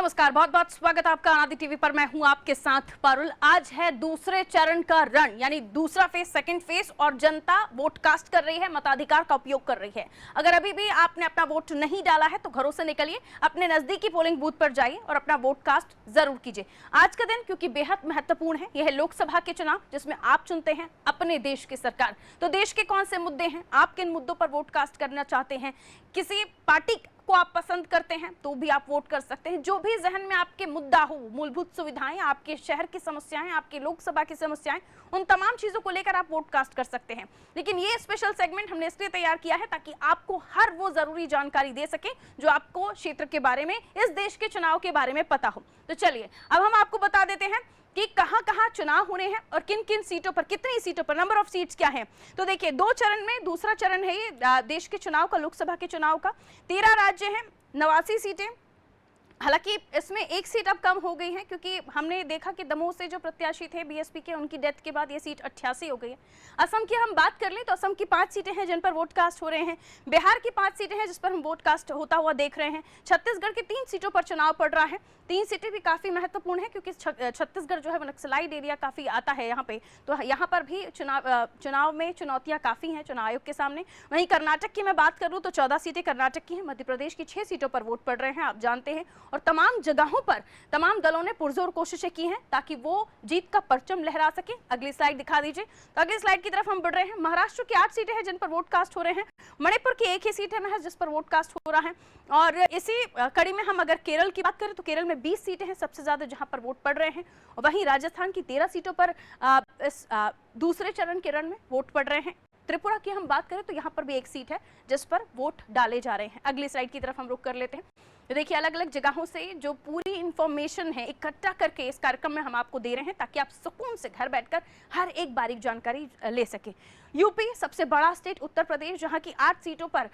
नमस्कार, बहुत बहुत स्वागत आपका आदि टीवी पर। मैं हूं आपके साथ पारुल। आज है दूसरे चरण का रण, यानी दूसरा फेज, सेकंड फेज, और जनता वोट कास्ट कर रही है, मताधिकार का उपयोग कर रही है। अगर अभी भी आपने अपना वोट नहीं डाला है तो घरों से निकलिए, अपने नजदीकी पोलिंग बूथ पर जाइए और अपना वोट कास्ट जरूर कीजिए। आज का दिन क्योंकि बेहद महत्वपूर्ण है, यह है लोकसभा के चुनाव, जिसमें आप चुनते हैं अपने देश की सरकार। तो देश के कौन से मुद्दे हैं, आप किन मुद्दों पर वोट कास्ट करना चाहते हैं, किसी पार्टी को आप पसंद करते हैं तो भी आप वोट कर सकते हैं। जो भी जहन में आपके मुद्दा हो, मूलभूत सुविधाएं, आपके शहर की समस्याएं, आपकी लोकसभा की समस्याएं, उन तमाम चीजों को लेकर आप वोट कास्ट कर सकते हैं। लेकिन ये स्पेशल सेगमेंट हमने इसलिए तैयार किया है ताकि आपको हर वो जरूरी जानकारी दे सके जो आपको क्षेत्र के बारे में, इस देश के चुनाव के बारे में पता हो। तो चलिए अब हम आपको बता देते हैं कि कहां-कहां चुनाव होने हैं और किन-किन सीटों पर, कितनी सीटों पर, नंबर ऑफ सीट्स क्या है। तो देखिए, 2 चरण में, दूसरा चरण है ये देश के चुनाव का, लोकसभा के चुनाव का। 13 राज्य हैं, 89 सीटें। हालांकि इसमें एक सीट अब कम हो गई है क्योंकि हमने देखा कि दमोह से जो प्रत्याशी थे बीएसपी के, उनकी डेथ के बाद ये सीट 88 हो गई है। असम की हम बात कर लें तो असम की 5 सीटें हैं जिन पर वोट कास्ट हो रहे हैं। बिहार की 5 सीटें हैं जिस पर हम वोट कास्ट होता हुआ देख रहे हैं। छत्तीसगढ़ की 3 सीटों पर चुनाव पड़ रहा है। 3 सीटें भी काफी महत्वपूर्ण है क्योंकि छत्तीसगढ़ जो है वो नक्सलाइट एरिया काफी आता है यहाँ पे, तो यहाँ पर भी चुनाव में चुनौतियां काफी हैं चुनाव आयोग के सामने। वहीं कर्नाटक की मैं बात करूँ तो 14 सीटें कर्नाटक की हैं। मध्य प्रदेश की 6 सीटों पर वोट पड़ रहे हैं, आप जानते हैं। और तमाम जगहों पर तमाम दलों ने पुरजोर कोशिशें की हैं ताकि वो जीत का परचम लहरा सके। अगली स्लाइड दिखा दीजिए। तो अगली स्लाइड की तरफ हम बढ़ रहे हैं। महाराष्ट्र की 8 सीटें हैं जिन पर वोट कास्ट हो रहे हैं। मणिपुर की 1 ही सीट है महज जिस पर वोट कास्ट हो रहा है। और इसी कड़ी में हम अगर केरल की बात करें तो केरल में 20 सीटें हैं सबसे ज्यादा जहां पर वोट पड़ रहे हैं। और वहीं राजस्थान की 13 सीटों पर इस दूसरे चरण के रण में वोट पड़ रहे हैं। त्रिपुरा की हम बात करें तो यहाँ पर भी 1 सीट है जिस पर वोट डाले जा रहे हैं। अगली स्लाइड की तरफ हम रुक कर लेते हैं। तो देखिए, अलग अलग जगहों से जो पूरी इंफॉर्मेशन है इकट्ठा करके इस कार्यक्रम में हम आपको दे रहे हैं ताकि आप सुकून से घर बैठकर हर एक बारीक जानकारी ले सके। यूपी सबसे बड़ा स्टेट, उत्तर प्रदेश जहां की 8 सीटों पर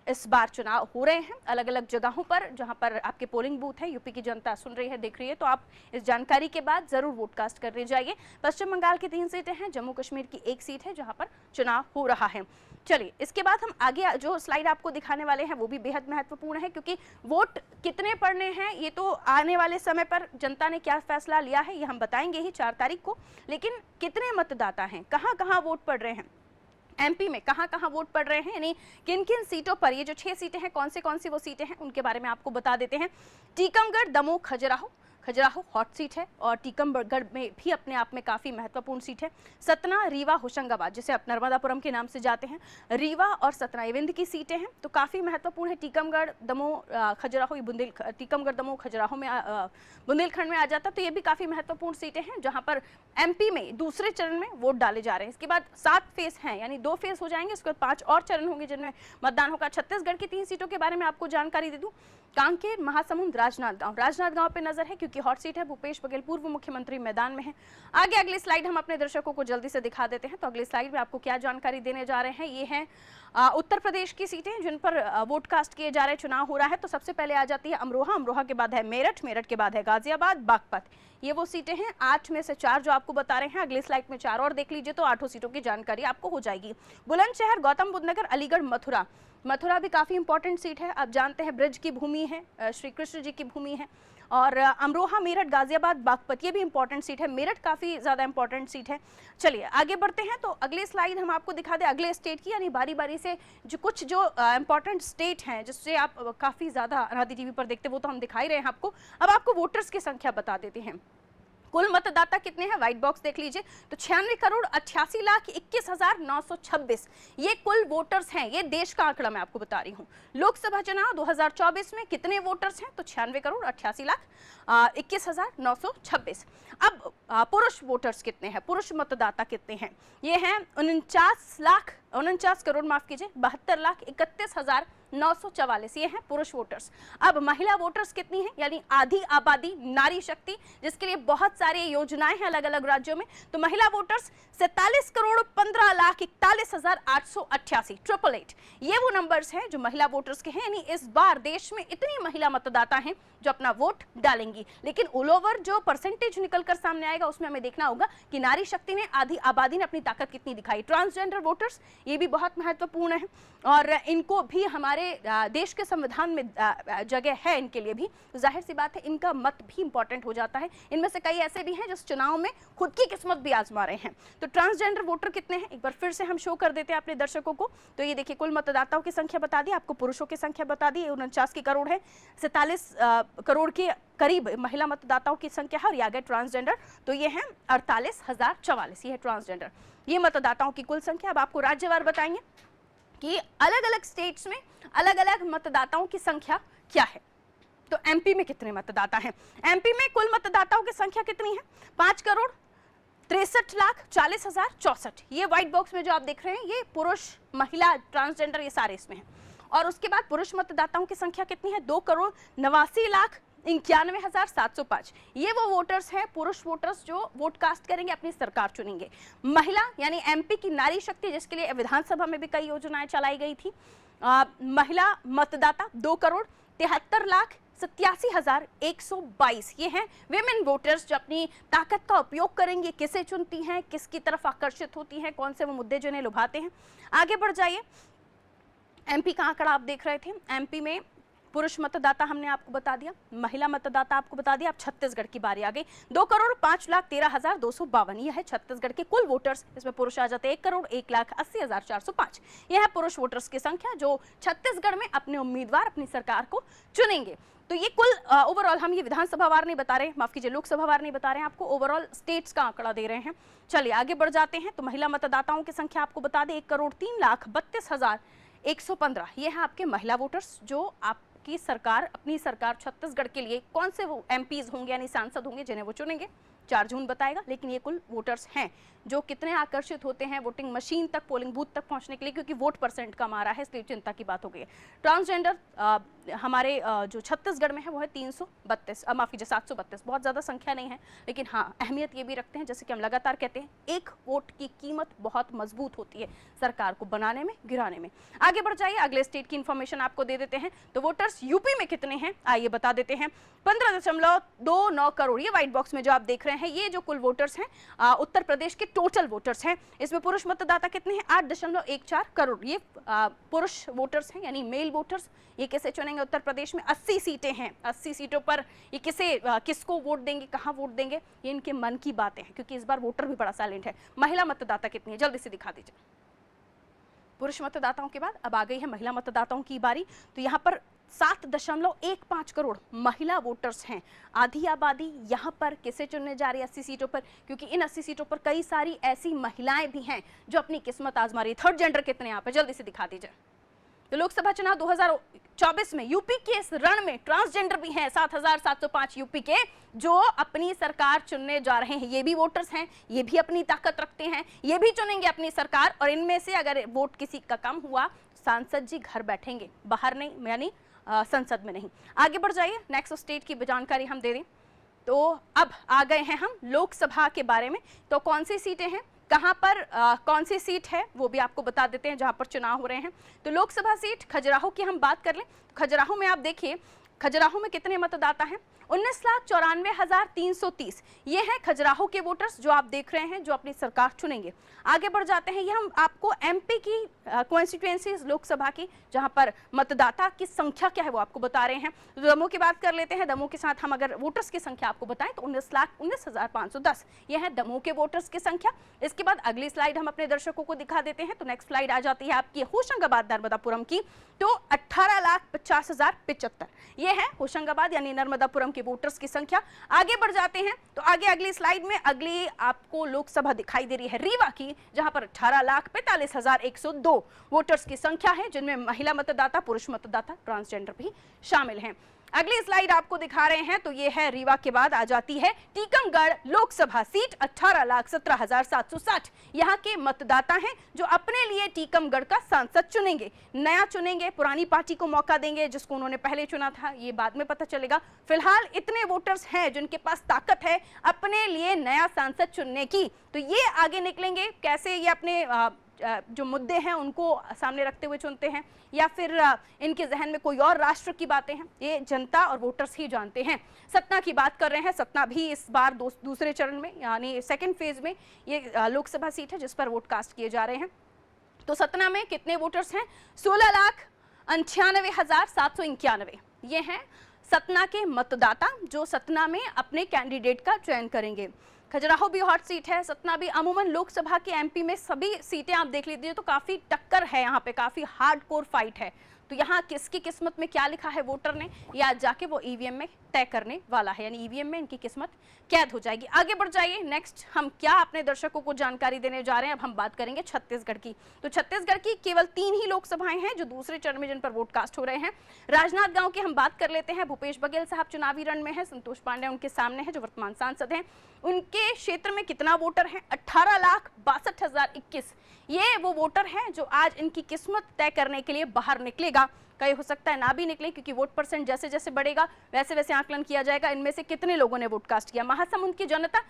इस बार चुनाव हो रहे हैं, अलग अलग जगहों पर जहां पर आपके पोलिंग बूथ है। यूपी की जनता सुन रही है, देख रही है, तो आप इस जानकारी के बाद जरूर वोट कास्ट करने जाइए। पश्चिम बंगाल की 3 सीटें हैं, जम्मू कश्मीर की 1 सीट है जहां पर चुनाव हो रहा है। चलिए, इसके बाद हम आगे जो स्लाइड आपको दिखाने वाले हैं वो भी बेहद महत्वपूर्ण है क्योंकि वोट कितने पड़ने हैं ये तो आने वाले समय पर जनता ने क्या फैसला लिया है ये हम बताएंगे ही 4 तारीख को। लेकिन कितने मतदाता हैं, कहां-कहां वोट पड़ रहे हैं, एमपी में कहां-कहां वोट पड़ रहे हैं, यानी किन-किन सीटों पर, ये जो 6 सीटें हैं कौन सी वो सीटें हैं उनके बारे में आपको बता देते हैं। टीकमगढ़, दमोह, खजुराहो हॉट सीट है और टीकमगढ़ में भी अपने आप में काफी महत्वपूर्ण सीट है। सतना, रीवा, होशंगाबाद जिसे आप नर्मदापुरम के नाम से जाते हैं, रीवा और सतना ये विंध्य की सीटें हैं, तो काफी महत्वपूर्ण है। टीकमगढ़, दमोह, खजुराहो, टीकमगढ़, दमोह, खजुराहो में बुंदेलखंड में आ जाता, तो ये भी काफी महत्वपूर्ण सीटें हैं जहां पर एमपी में दूसरे चरण में वोट डाले जा रहे हैं। इसके बाद 7 फेज हैं, यानी 2 फेज हो जाएंगे, उसके बाद 5 और चरण होंगे जिनमें मतदान होगा। छत्तीसगढ़ की 3 सीटों के बारे में आपको जानकारी दे दूं। कांकेर, महासमुंद, राजनांदगांव पे नजर है क्योंकि हॉट सीट है। भूपेश बघेल पूर्व मुख्यमंत्री मैदान में है। आगे अगली स्लाइड हम अपने दर्शकों को जल्दी से दिखा देते हैं। तो अगली स्लाइड में आपको क्या जानकारी देने जा रहे हैं, ये हैं उत्तर प्रदेश की सीटें जिन पर वोट कास्ट किए जा रहे हैं, चुनाव हो रहा है। तो सबसे पहले आ जाती है अमरोहा के बाद है मेरठ के बाद है गाजियाबाद, बागपत, ये वो सीटें हैं। 8 में से 4 जो आपको बता रहे हैं। अगली स्लाइड में 4 और देख लीजिए तो 8 सीटों की जानकारी आपको हो जाएगी। बुलंदशहर, गौतम बुद्ध नगर, अलीगढ़, मथुरा भी काफी इंपॉर्टेंट सीट है। आप जानते हैं ब्रिज की भूमि है, श्री कृष्ण जी की भूमि है। और अमरोहा, मेरठ, गाजियाबाद, बागपत ये भी इंपॉर्टेंट सीट है। मेरठ काफी ज्यादा इंपॉर्टेंट सीट है। चलिए आगे बढ़ते हैं। तो अगली स्लाइड हम आपको दिखा दें अगले स्टेट की, यानी बारी बारी से जो कुछ इंपॉर्टेंट स्टेट हैं जिससे आप काफी ज्यादा आदि टीवी पर देखते, वो तो हम दिखाई रहे हैं आपको। अब आपको वोटर्स की संख्या बता देते हैं। कुल मतदाता कितने हैं, व्हाइट बॉक्स देख लीजिए, तो 96,88,21,926 ये कुल वोटर्स हैं। ये देश का आंकड़ा मैं आपको बता रही हूँ। लोकसभा चुनाव 2024 में कितने वोटर्स हैं, तो 96,88,21,926। अब पुरुष वोटर्स कितने हैं, पुरुष मतदाता कितने हैं, ये हैं 49 करोड़, माफ कीजिए, 72,31,944 ये हैं पुरुष वोटर्स। अब महिला वोटर्स कितनी हैं, यानी आधी आबादी, नारी शक्ति, जिसके लिए बहुत सारी योजनाएं हैं अलग अलग राज्यों में। तो महिला वोटर्स 47,15,41,888, 888, ये वो नंबर्स हैं जो महिला वोटर्स के हैं। यानी इस बार देश में इतनी महिला मतदाता हैं जो अपना वोट डालेंगी। लेकिन ऑल ओवर जो परसेंटेज निकलकर सामने आएगा उसमें हमें देखना होगा कि नारी शक्ति ने, आधी आबादी ने अपनी ताकत कितनी दिखाई। ट्रांसजेंडर वोटर्स ये भी बहुत महत्वपूर्ण है और इनको भी हमारे देश के संविधान में जगह है इनके लिए भी, तो जाहिर सी बात है इनका मत भी इंपॉर्टेंट हो जाता है। इनमें से कई ऐसे भी हैं जिस चुनाव में खुद की किस्मत भी आजमा रहे हैं। तो ट्रांसजेंडर वोटर कितने हैं एक बार फिर से हम शो कर देते हैं अपने दर्शकों को। तो ये देखिए कुल मतदाताओं की संख्या बता दी, आपको पुरुषों की संख्या बता दी 49 करोड़ है, 47 करोड़ के करीब महिला मतदाताओं की संख्या है और ये आ गए ट्रांसजेंडर, तो ये है 48,044, ये है ट्रांसजेंडर, ये मतदाताओं की कुल संख्या। अब आपको राज्यवार बताएंगे कि अलग अलग स्टेट्स में अलग अलग मतदाताओं की संख्या क्या है। तो एमपी में कितने मतदाता हैं? एमपी में कुल मतदाताओं की संख्या कितनी है? 5,63,40,064। ये व्हाइट बॉक्स में जो आप देख रहे हैं ये पुरुष, महिला, ट्रांसजेंडर ये सारे इसमें हैं। और उसके बाद पुरुष मतदाताओं की संख्या कितनी है? 2,89,91,705। ये वो वोटर्स हैं, पुरुष वोटर्स जो वोट कास्ट करेंगे, अपनी सरकार चुनेंगे। महिला यानी एमपी की नारी शक्ति जिसके लिए विधानसभा में भी कई योजनाएं चलाई गई थी, महिला मतदाता 2,73,87,122। ये हैं विमेन वोटर्स जो अपनी ताकत का उपयोग करेंगे, किसे चुनती हैं, किसकी तरफ आकर्षित होती हैं, कौन से वो मुद्दे जो इन्हें लुभाते हैं। आगे बढ़ जाइए, एमपी का आंकड़ा आप देख रहे थे। एमपी में पुरुष मतदाता हमने आपको बता दिया, महिला मतदाता आपको बता दिया। अब छत्तीसगढ़ की बारी आ गई। 2,05,13,252 यह है छत्तीसगढ़ के कुल वोटर्स। इसमें पुरुष आ जाते हैं 1,01,80,405। यह है पुरुष वोटर्स की संख्या जो छत्तीसगढ़ में अपने उम्मीदवार, अपनी सरकार को चुनेंगे। तो ये कुल ओवरऑल, हम ये विधानसभा वार नहीं बता रहे, माफ कीजिए लोकसभा वार नहीं बता रहे हैं, आपको ओवरऑल स्टेट्स का आंकड़ा दे रहे हैं। चलिए आगे बढ़ जाते हैं। तो महिला मतदाताओं की संख्या आपको बता दें 1,03,32,115। ये है आपके महिला वोटर्स जो आपकी सरकार, अपनी सरकार छत्तीसगढ़ के लिए कौन से वो एमपीज होंगे यानी सांसद होंगे जिन्हें वो चुनेंगे, 4 जून बताएगा। लेकिन ये कुल वोटर्स हैं जो कितने आकर्षित होते हैं वोटिंग मशीन तक, पोलिंग बूथ तक पहुंचने के लिए, क्योंकि वोट परसेंट कम आ रहा है इसलिए चिंता की बात हो गई है। ट्रांसजेंडर हमारे जो छत्तीसगढ़ में है वो है 332, माफ कीजिए 732। बहुत ज़्यादा संख्या नहीं है, लेकिन हाँ अहमियत ये भी रखते हैं, जैसे कि हम लगातार कहते हैं एक वोट की कीमत बहुत मजबूत होती है सरकार को बनाने में, गिराने में। आगे बढ़ जाइए, अगले स्टेट की इंफॉर्मेशन आपको दे देते हैं। तो वोटर्स यूपी में कितने हैं आइए बता देते हैं। 15.29 करोड़, ये व्हाइट बॉक्स में जो आप देख रहे हैं ये जो कुल वोटर्स हैं उत्तर प्रदेश के टोटल वोटर्स हैं। इसमें पुरुष मतदाता कितने हैं? 8.14 करोड़, ये पुरुष वोटर्स हैं यानी मेल वोटर्स। ये किसे चुनेंगे? उत्तर प्रदेश में 80 सीटें हैं, 80 सीटों पर ये किसको वोट देंगे, कहाँ वोट देंगे, ये इनके मन की बातें हैं, क्योंकि इस बार वोटर भी बड़ा साइलेंट है। महिला मतदाता कितनी है जल्दी से दिखा दीजिए। पुरुष मतदाताओं के बाद अब आ गई है महिला मतदाताओं की बारी। तो यहाँ पर 7.15 करोड़ महिला वोटर्स हैं। आधी आबादी यहाँ पर किसे चुनने जा रही है 80 सीटों पर, क्योंकि इन 80 सीटों पर कई सारी ऐसी महिलाएं भी हैं जो अपनी किस्मत आजमा रही है। थर्ड जेंडर कितने यहाँ पे जल्दी से दिखा दीजिए। तो लोकसभा चुनाव 2024 में यूपी के इस रण में ट्रांसजेंडर भी हैं 7,705 यूपी के जो अपनी सरकार चुनने जा रहे हैं। ये भी वोटर्स हैं, ये भी अपनी ताकत रखते हैं, ये भी चुनेंगे अपनी सरकार। और इनमें से अगर वोट किसी का कम हुआ, सांसद जी घर बैठेंगे, बाहर नहीं, यानी संसद में नहीं। आगे बढ़ जाइए, नेक्स्ट स्टेट की जानकारी हम दे दें। तो अब आ गए हैं हम लोकसभा के बारे में। तो कौन सी सीटें हैं, कहां पर कौन सी सीट है वो भी आपको बता देते हैं जहां पर चुनाव हो रहे हैं। तो लोकसभा सीट खजुराहो की हम बात कर लें तो खजुराहो में आप देखिए, खजुराहो में कितने मतदाता हैं? 19,94,330। ये है खजुराहो के वोटर्स जो आप देख रहे हैं जो अपनी सरकार चुनेंगे। आगे बढ़ जाते हैं, ये हम आपको एमपी की कॉन्स्टिट्यूएंसीज लोकसभा की जहां पर मतदाता की संख्या क्या है वो आपको बता रहे हैं। तो दमोह की बात कर लेते हैं। दमोह के साथ हम अगर वोटर्स की संख्या आपको बताएं तो 19,19,510 ये है दमोह के वोटर्स की संख्या। इसके बाद अगली स्लाइड हम अपने दर्शकों को दिखा देते हैं। तो नेक्स्ट स्लाइड आ जाती है आपकी होशंगाबाद नर्मदापुरम की। तो 18,50,075 ये है होशंगाबाद यानी नर्मदापुरम के वोटर्स की संख्या। आगे बढ़ जाते हैं तो आगे अगली स्लाइड में अगली आपको लोकसभा दिखाई दे रही है रीवा की, जहां पर 18,45,102 वोटर्स की संख्या है, जिनमें महिला मतदाता, पुरुष मतदाता, ट्रांसजेंडर भी शामिल हैं। अगली स्लाइड आपको दिखा रहे हैं तो ये है रीवा के बाद आ जाती है टीकमगढ़ लोकसभा सीट। 18,17,760 यहाँ के मतदाता हैं जो अपने लिए टीकमगढ़ का सांसद चुनेंगे। नया चुनेंगे, पुरानी पार्टी को मौका देंगे जिसको उन्होंने पहले चुना था, ये बाद में पता चलेगा। फिलहाल इतने वोटर्स हैं जिनके पास ताकत है अपने लिए नया सांसद चुनने की। तो ये आगे निकलेंगे कैसे, ये अपने जो मुद्दे हैं उनको सामने रखते हुए चुनते हैं या फिर इनके जहन में कोई और राष्ट्र की बातें हैं, ये जनता और वोटर्स ही जानते हैं। सतना की बात कर रहे हैं। सतना भी इस बार दूसरे चरण में यानी सेकंड फेज में ये लोकसभा सीट है जिस पर वोट कास्ट किए जा रहे हैं। तो सतना में कितने वोटर्स हैं? 16,98,791। ये हैं सतना के मतदाता जो सतना में अपने कैंडिडेट का चयन करेंगे। खजुराहो भी हॉट सीट है, सतना भी। अमूमन लोकसभा के एमपी में सभी सीटें आप देख लीजिए तो काफी टक्कर है, यहाँ पे काफी हार्डकोर फाइट है। तो यहाँ किसकी किस्मत में क्या लिखा है वोटर ने, या जाके वो ईवीएम में तय करने वाला है, यानी ईवीएम में इनकी किस्मत कैद हो जाएगी। आगे बढ़ जाइए। नेक्स्ट हम क्या अपने दर्शकों को जानकारी देने जा रहे हैं, अब हम बात करेंगे छत्तीसगढ़ की। तो छत्तीसगढ़ की केवल 3 ही लोकसभाएं हैं जो दूसरे चरण में जिन पर वोट कास्ट हो रहे हैं। राजनांदगांव की हम बात कर लेते हैं। भूपेश बघेल साहब चुनावी रण में है, संतोष पांडे उनके सामने है जो वर्तमान सांसद हैं। उनके क्षेत्र में कितना वोटर है? 18,62,021। ये वो वोटर है जो आज इनकी किस्मत तय करने के लिए बाहर निकलेगा। कई हो सकता है ना भी निकले, क्योंकि वोट परसेंट जैसे जैसे बढ़ेगा वैसे वैसे आकलन किया जाएगा इनमें से कितने लोगों ने वोट कास्ट किया। महासमुंद की जनता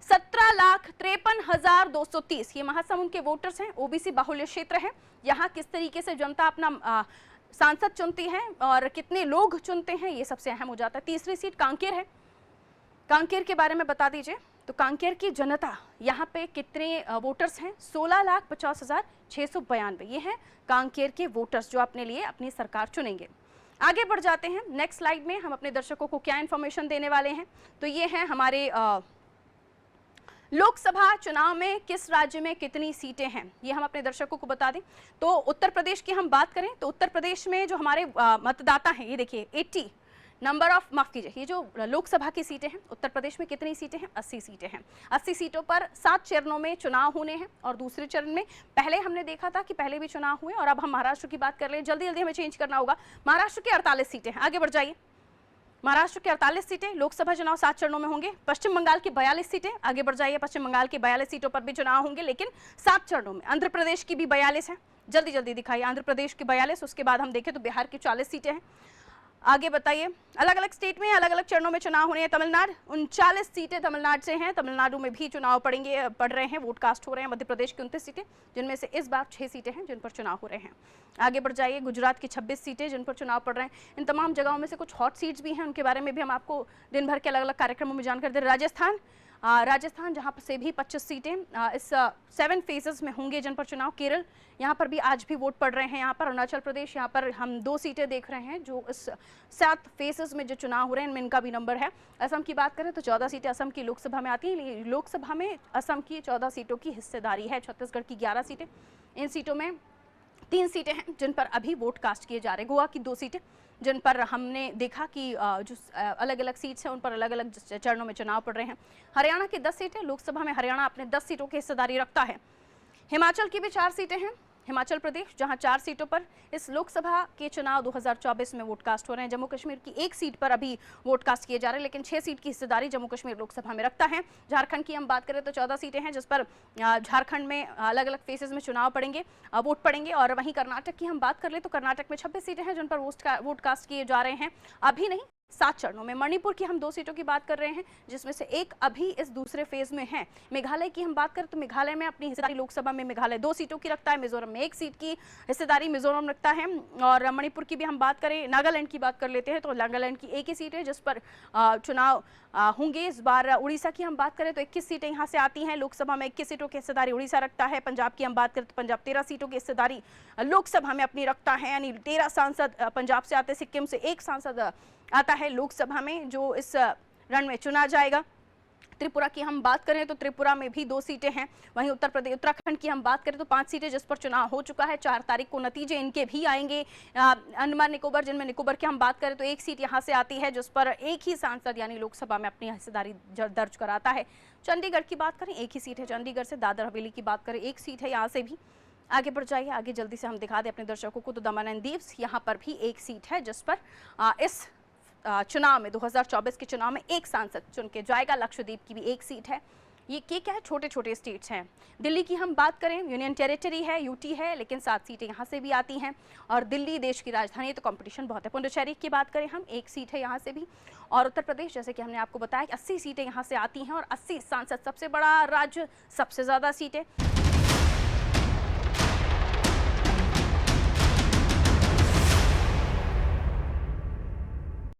17,53,230। ये महासमुंद के वोटर्स हैं, ओबीसी बाहुल्य क्षेत्र है। यहाँ किस तरीके से जनता अपना सांसद चुनती है और कितने लोग चुनते हैं, ये सबसे अहम हो जाता है। तीसरी सीट कांकेर है, कांकेर के बारे में बता दीजिए। तो कांकेर की जनता यहाँ पे कितने वोटर्स हैं? 16,50,692। ये हैं कांकेर के वोटर्स जो अपने लिए अपनी सरकार चुनेंगे। आगे बढ़ जाते हैं। नेक्स्ट स्लाइड में हम अपने दर्शकों को क्या इन्फॉर्मेशन देने वाले हैं, तो ये है हमारे लोकसभा चुनाव में किस राज्य में कितनी सीटें हैं, ये हम अपने दर्शकों को बता दें। तो उत्तर प्रदेश की हम बात करें तो उत्तर प्रदेश में जो हमारे मतदाता हैं, ये देखिए 80 नंबर ऑफ, माफ कीजिए, ये जो लोकसभा की सीटें हैं उत्तर प्रदेश में कितनी सीटें हैं? 80 सीटें हैं। 80 सीटों पर 7 चरणों में चुनाव होने हैं। और दूसरे चरण में पहले हमने देखा था कि पहले भी चुनाव हुए, और अब हम महाराष्ट्र की बात कर रहे हैं। जल्दी जल्दी हमें चेंज करना होगा। महाराष्ट्र की 48 सीटें हैं। आगे बढ़ जाइए। महाराष्ट्र की 48 सीटें, लोकसभा चुनाव 7 चरणों में होंगे। पश्चिम बंगाल की 42 सीटें, आगे बढ़ जाइए। पश्चिम बंगाल की 42 सीटों पर भी चुनाव होंगे, लेकिन 7 चरणों में। आंध्र प्रदेश की भी 42 है, जल्दी जल्दी दिखाइए। आंध्र प्रदेश की 42, उसके बाद हम देखें तो बिहार की 40 सीटें हैं। आगे बताइए। अलग अलग स्टेट में अलग अलग चरणों में चुनाव होने हैं। तमिलनाडु 39 सीटें तमिलनाडु से हैं, तमिलनाडु में भी चुनाव पड़ रहे हैं, वोट कास्ट हो रहे हैं। मध्य प्रदेश की 29 सीटें, जिनमें से इस बार 6 सीटें हैं जिन पर चुनाव हो रहे हैं। आगे बढ़ जाइए। गुजरात की 26 सीटें जिन पर चुनाव पड़ रहे हैं। इन तमाम जगहों में से कुछ हॉट सीट्स भी हैं, उनके बारे में भी हम आपको दिन भर के अलग अलग कार्यक्रमों में जानकारी दे रहे हैं। राजस्थान जहां पर से भी 25 सीटें इस 7 फेजेस में होंगे जिन पर चुनाव। केरल, यहाँ पर भी आज भी वोट पड़ रहे हैं। यहाँ पर अरुणाचल प्रदेश, यहाँ पर हम 2 सीटें देख रहे हैं जो इस 7 फेजेस में जो चुनाव हो रहे हैं इनमें इनका भी नंबर है। असम की बात करें तो 14 सीटें असम की लोकसभा में आती हैं। लोकसभा में असम की 14 सीटों की हिस्सेदारी है। छत्तीसगढ़ की 11 सीटें, इन सीटों में 3 सीटें हैं जिन पर अभी वोट कास्ट किए जा रहे हैं। गोवा की 2 सीटें जिन पर हमने देखा कि जो अलग अलग सीट्स हैं उन पर अलग अलग चरणों में चुनाव पड़ रहे हैं। हरियाणा की 10 सीटें, लोकसभा में हरियाणा अपने 10 सीटों की हिस्सेदारी रखता है। हिमाचल की भी 4 सीटें हैं। हिमाचल प्रदेश जहां 4 सीटों पर इस लोकसभा के चुनाव 2024 में वोट कास्ट हो रहे हैं। जम्मू कश्मीर की 1 सीट पर अभी वोट कास्ट किए जा रहे हैं, लेकिन 6 सीट की हिस्सेदारी जम्मू कश्मीर लोकसभा में रखता है। झारखंड की हम बात करें तो 14 सीटें हैं जिस पर झारखंड में अलग अलग फेजेस में चुनाव पड़ेंगे, वोट पड़ेंगे। और वहीं कर्नाटक की हम बात कर ले तो कर्नाटक में 26 सीटें हैं जिन पर वोट कास्ट किए जा रहे हैं, अभी नहीं 7 चरणों में। मणिपुर की हम 2 सीटों की बात कर रहे हैं जिसमें से एक अभी इस दूसरे फेज में है। मेघालय की हम बात करें तो मेघालय में अपनी हिस्सेदारी लोकसभा में मेघालय 2 सीटों की रखता है। मिजोरम में 1 सीट की हिस्सेदारी मिजोरम रखता है। और मणिपुर की भी हम बात करें, नागालैंड की बात कर लेते हैं तो नागालैंड की 1 ही सीट है जिस पर चुनाव होंगे इस बार। उड़ीसा की हम बात करें तो 21 सीटें यहाँ से आती हैं। लोकसभा में 21 सीटों की हिस्सेदारी उड़ीसा रखता है। पंजाब की हम बात करें तो पंजाब 13 सीटों की हिस्सेदारी लोकसभा में अपनी रखता है, यानी 13 सांसद पंजाब से आते। सिक्किम से 1 सांसद आता है लोकसभा में जो इस रण में चुना जाएगा। त्रिपुरा की हम बात करें तो त्रिपुरा में भी 2 सीटें हैं। वहीं उत्तराखंड की हम बात करें तो 5 सीटें जिस पर चुनाव हो चुका है। 4 तारीख को नतीजे इनके भी आएंगे। अंडमान निकोबार, जिनमें निकोबार की हम बात करें तो 1 सीट यहां से आती है जिस पर एक ही सांसद यानी लोकसभा में अपनी हिस्सेदारी दर्ज कराता है। चंडीगढ़ की बात करें 1 ही सीट है चंडीगढ़ से। दादर हवेली की बात करें 1 सीट है यहाँ से भी। आगे बढ़ जाइए। आगे जल्दी से हम दिखा दें अपने दर्शकों को तो दमन एंड दीव यहाँ पर भी 1 सीट है जिस पर इस चुनाव में 2024 के चुनाव में 1 सांसद चुन के जाएगा। लक्षद्वीप की भी 1 सीट है। ये क्या है, छोटे छोटे स्टेट्स हैं। दिल्ली की हम बात करें, यूनियन टेरिटरी है, यूटी है, लेकिन 7 सीटें यहाँ से भी आती हैं। और दिल्ली देश की राजधानी है तो कंपटीशन बहुत है। पुडुचेरी की बात करें हम, 1 सीट है यहाँ से भी। और उत्तर प्रदेश, जैसे कि हमने आपको बताया कि 80 सीटें यहाँ से आती हैं और 80 सांसद, सबसे बड़ा राज्य, सबसे ज़्यादा सीटें।